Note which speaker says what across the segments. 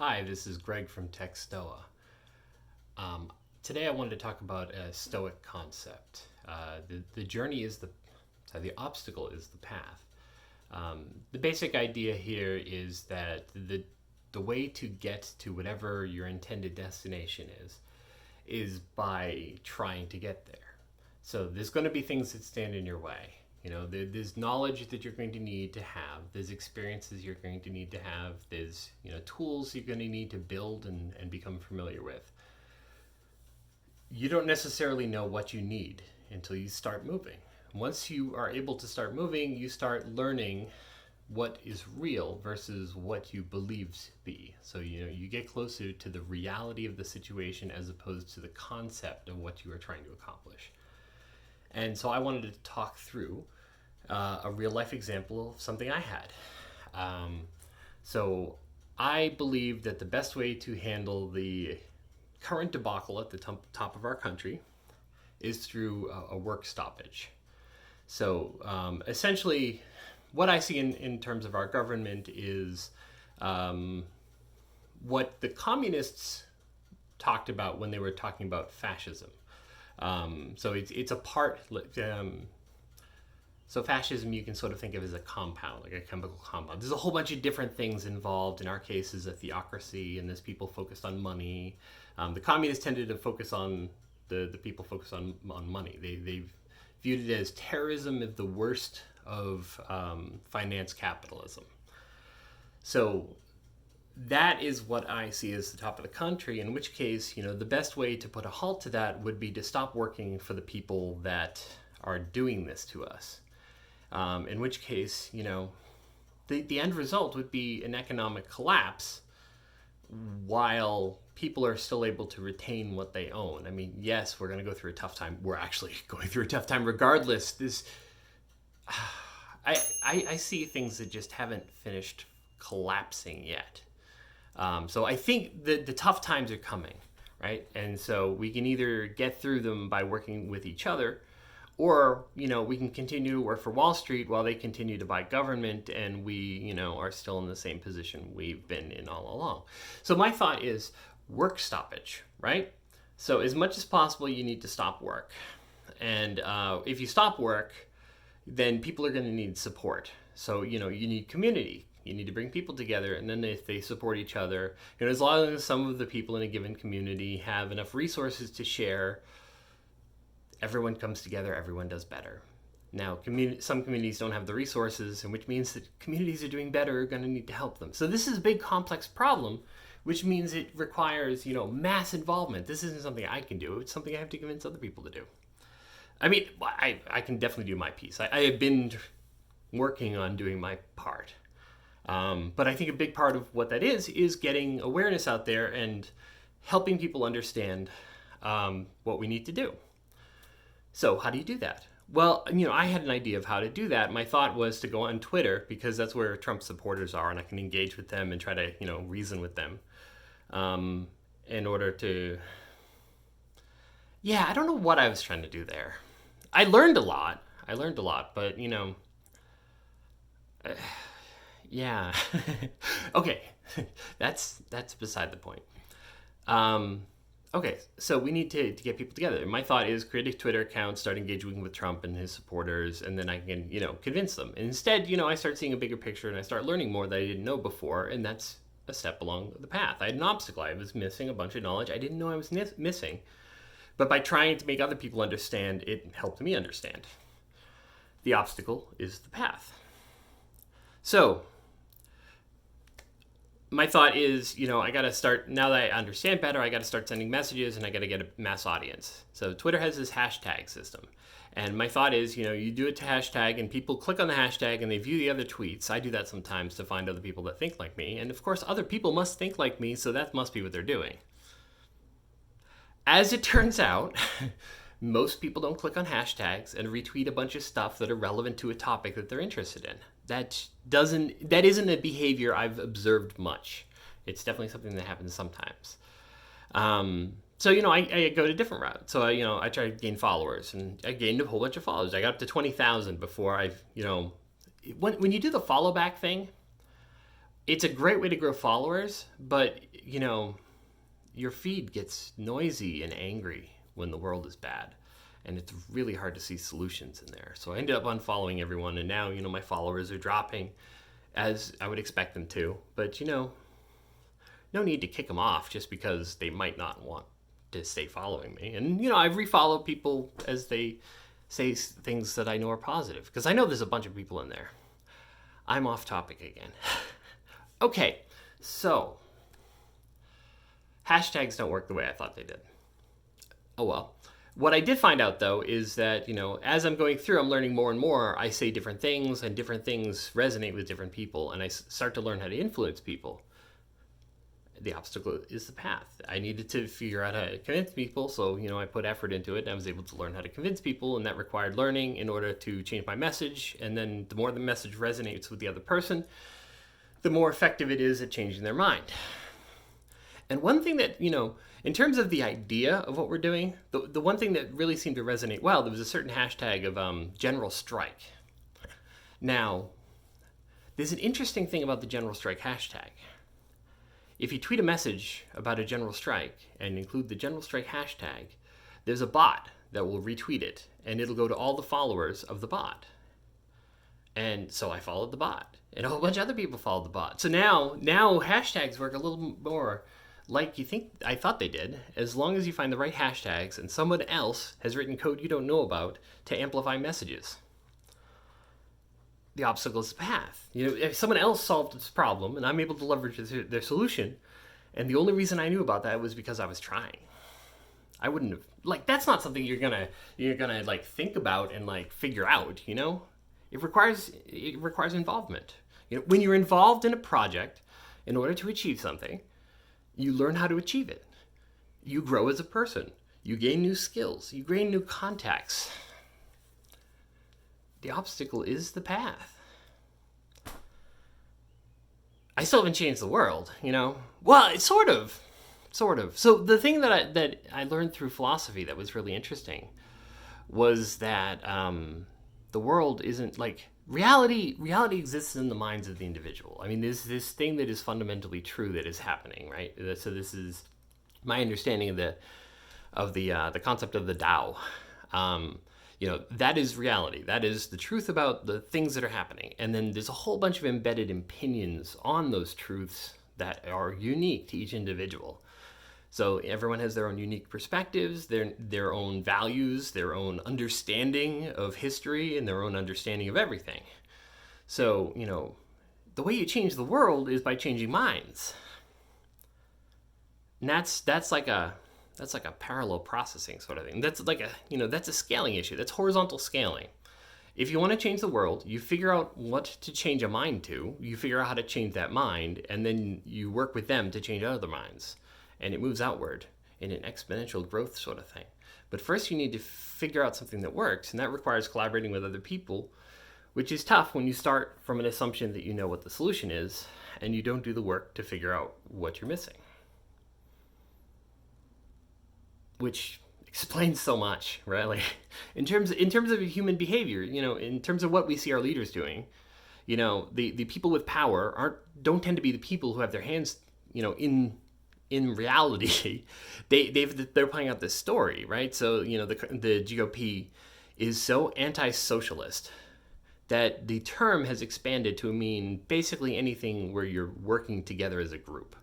Speaker 1: Hi, this is Greg from TechStoa. Today I wanted to talk about a Stoic concept. The journey is the obstacle is the path. The basic idea here is that the way to get to whatever your intended destination is by trying to get there. So there's going to be things that stand in your way. There's knowledge that you're going to need to have. There's experiences you're going to need to have. There's tools you're going to need to build and become familiar with. You don't necessarily know what you need until you start moving. Once you are able to start moving, you start learning what is real versus what you believe to be. So you get closer to the reality of the situation as opposed to the concept of what you are trying to accomplish. And so I wanted to talk through a real life example of something I had. So I believe that the best way to handle the current debacle at the top of our country is through a work stoppage. So essentially, what I see in terms of our government is what the communists talked about when they were talking about fascism. So it's a part. So fascism you can sort of think of as a compound, like a chemical compound. There's a whole bunch of different things involved. In our case, is a theocracy, and there's people focused on money. The communists tended to focus on the people focused on money. They viewed it as terrorism of the worst of finance capitalism. So that is what I see as the top of the country, in which case, the best way to put a halt to that would be to stop working for the people that are doing this to us. In which case, the end result would be an economic collapse while people are still able to retain what they own. I mean, yes, we're going to go through a tough time. We're actually going through a tough time regardless. I see things that just haven't finished collapsing yet. So I think the tough times are coming, right? And so we can either get through them by working with each other, or we can continue to work for Wall Street while they continue to buy government, and we are still in the same position we've been in all along. So my thought is work stoppage, right? So as much as possible, you need to stop work, and if you stop work, then people are going to need support. So you need community. You need to bring people together, and then if they support each other, as long as some of the people in a given community have enough resources to share, everyone comes together, everyone does better. Now, some communities don't have the resources, and which means that communities are doing better are going to need to help them. So this is a big, complex problem, which means it requires, mass involvement. This isn't something I can do. It's something I have to convince other people to do. I mean, I can definitely do my piece. I have been working on doing my part. But I think a big part of what that is getting awareness out there and helping people understand what we need to do. So how do you do that? Well, I had an idea of how to do that. My thought was to go on Twitter, because that's where Trump supporters are, and I can engage with them and try to, reason with them in order to... Yeah, I don't know what I was trying to do there. I learned a lot, but, yeah. Okay, that's beside the point. Okay, so we need to get people together. My thought is create a Twitter account, start engaging with Trump and his supporters, and then I can, convince them. And instead, I start seeing a bigger picture and I start learning more that I didn't know before, and that's a step along the path. I had an obstacle. I was missing a bunch of knowledge I didn't know I was missing. But by trying to make other people understand, it helped me understand. The obstacle is the path. So my thought is, I got to start, now that I understand better, I got to start sending messages, and I got to get a mass audience. So Twitter has this hashtag system. And my thought is, you do it to hashtag, and people click on the hashtag and they view the other tweets. I do that sometimes to find other people that think like me. And of course, other people must think like me, so that must be what they're doing. As it turns out, most people don't click on hashtags and retweet a bunch of stuff that are relevant to a topic that they're interested in. That isn't a behavior I've observed much. It's definitely something that happens sometimes. So I go to a different route. So I try to gain followers, and I gained a whole bunch of followers. I got up to 20,000 before when you do the follow back thing, it's a great way to grow followers, but your feed gets noisy and angry when the world is bad, and it's really hard to see solutions in there. So I ended up unfollowing everyone, and now my followers are dropping as I would expect them to. But no need to kick them off just because they might not want to stay following me. And I refollow people as they say things that I know are positive, because I know there's a bunch of people in there. I'm off topic again. Okay, so hashtags don't work the way I thought they did. Oh well. What I did find out, though, is that, as I'm going through, I'm learning more and more. I say different things, and different things resonate with different people, and I start to learn how to influence people. The obstacle is the path. I needed to figure out how to convince people, so, I put effort into it, and I was able to learn how to convince people, and that required learning in order to change my message. And then the more the message resonates with the other person, the more effective it is at changing their mind. And one thing that, in terms of the idea of what we're doing, the one thing that really seemed to resonate well, there was a certain hashtag of General Strike. Now, there's an interesting thing about the General Strike hashtag. If you tweet a message about a general strike and include the General Strike hashtag, there's a bot that will retweet it, and it'll go to all the followers of the bot. And so I followed the bot, and a whole bunch of other people followed the bot. So now hashtags work a little more like I thought they did, as long as you find the right hashtags and someone else has written code you don't know about to amplify messages. The obstacle is the path. If someone else solved this problem and I'm able to leverage their solution, and the only reason I knew about that was because I was trying. I wouldn't have, that's not something you're gonna think about and figure out. It requires involvement. When you're involved in a project, in order to achieve something, you learn how to achieve it. You grow as a person. You gain new skills. You gain new contacts. The obstacle is the path. I still haven't changed the world, Well, it's sort of. So the thing that I learned through philosophy that was really interesting was that the world isn't reality exists in the minds of the individual. I mean, there's this thing that is fundamentally true that is happening, right? So this is my understanding of the concept of the Tao. That is reality. That is the truth about the things that are happening. And then there's a whole bunch of embedded opinions on those truths that are unique to each individual. So everyone has their own unique perspectives, their own values, their own understanding of history, and their own understanding of everything. So, the way you change the world is by changing minds. And that's like a parallel processing sort of thing. That's that's a scaling issue. That's horizontal scaling. If you want to change the world, you figure out what to change a mind to, you figure out how to change that mind, and then you work with them to change other minds. And it moves outward in an exponential growth sort of thing. But first you need to figure out something that works, and that requires collaborating with other people, which is tough when you start from an assumption that you know what the solution is, and you don't do the work to figure out what you're missing. Which explains so much, right? In terms of human behavior, in terms of what we see our leaders doing, the people with power don't tend to be the people who have their hands, in reality. They're playing out this story, right? So the GOP is so anti-socialist that the term has expanded to mean basically anything where you're working together as a group,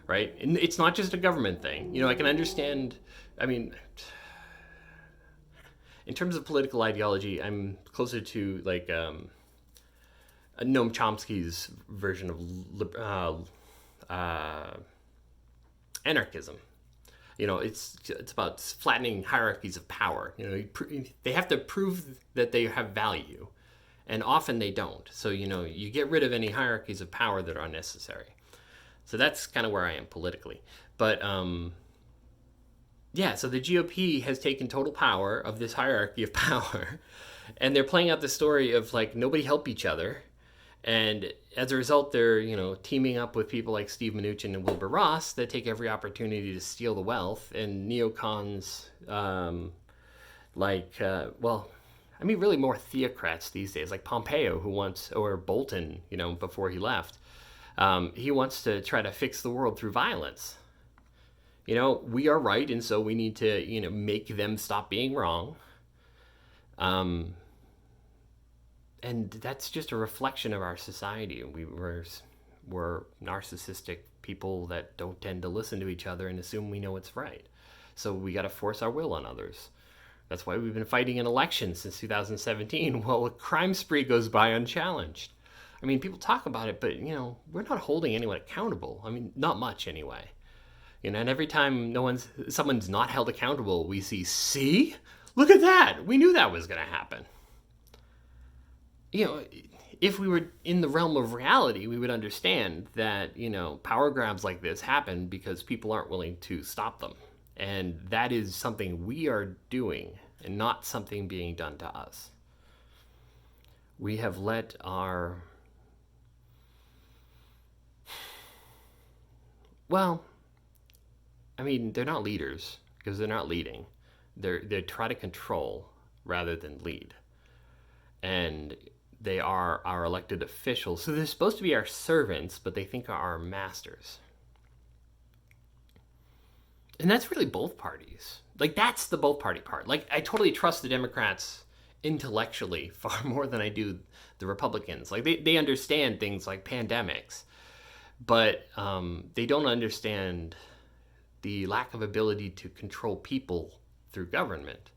Speaker 1: right? And it's not just a government thing. I can understand. I mean, in terms of political ideology, I'm closer to Noam Chomsky's version of anarchism. It's about flattening hierarchies of power. They have to prove that they have value, and often they don't. So you get rid of any hierarchies of power that are unnecessary. So that's kind of where I am politically. But so the GOP has taken total power of this hierarchy of power, and they're playing out the story of nobody help each other. And as a result, they're, teaming up with people like Steve Mnuchin and Wilbur Ross that take every opportunity to steal the wealth. And neocons, really more theocrats these days, like Pompeo, or Bolton, before he left, He wants to try to fix the world through violence. We are right, and so we need to, make them stop being wrong. And that's just a reflection of our society. We're narcissistic people that don't tend to listen to each other and assume we know what's right. So we got to force our will on others. That's why we've been fighting an election since 2017 while a crime spree goes by unchallenged. I mean, people talk about it, but, we're not holding anyone accountable. I mean, not much anyway. And every time someone's not held accountable, we see, look at that. We knew that was going to happen. If we were in the realm of reality, we would understand that, power grabs like this happen because people aren't willing to stop them. And that is something we are doing and not something being done to us. We have let our... Well, I mean, they're not leaders because they're not leading. They try to control rather than lead. And they are our elected officials. So they're supposed to be our servants, but they think are our masters. And that's really both parties. Like, that's the both party part. Like, I totally trust the Democrats intellectually far more than I do the Republicans. Like, they understand things like pandemics, but they don't understand the lack of ability to control people through government.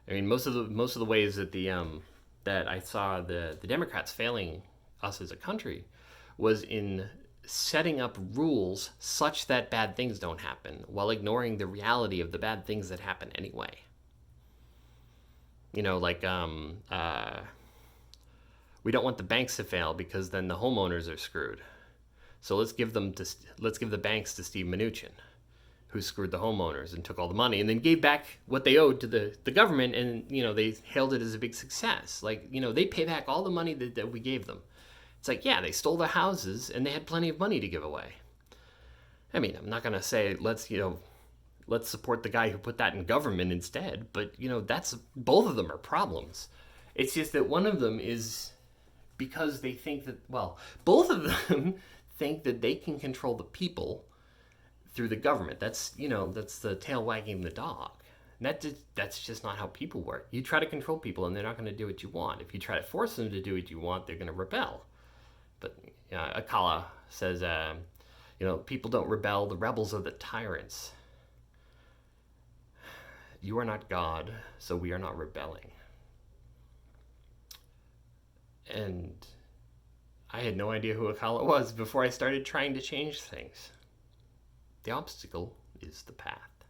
Speaker 1: I mean, most of the ways that that I saw the Democrats failing us as a country was in setting up rules such that bad things don't happen while ignoring the reality of the bad things that happen anyway. Like we don't want the banks to fail because then the homeowners are screwed. So let's give the banks to Steve Mnuchin, who screwed the homeowners and took all the money and then gave back what they owed to the government, and they hailed it as a big success. Like, they pay back all the money that we gave them. It's like, yeah, they stole the houses and they had plenty of money to give away. I mean, I'm not gonna say let's support the guy who put that in government instead, but that's, both of them are problems. It's just that one of them is because they think that, well, both of them think that they can control the people through the government. That's the tail wagging the dog. And that's just not how people work. You try to control people and they're not going to do what you want. If you try to force them to do what you want, they're going to rebel. But Akala says, people don't rebel, the rebels are the tyrants. You are not God, so we are not rebelling. And I had no idea who Akala was before I started trying to change things. The obstacle is the path.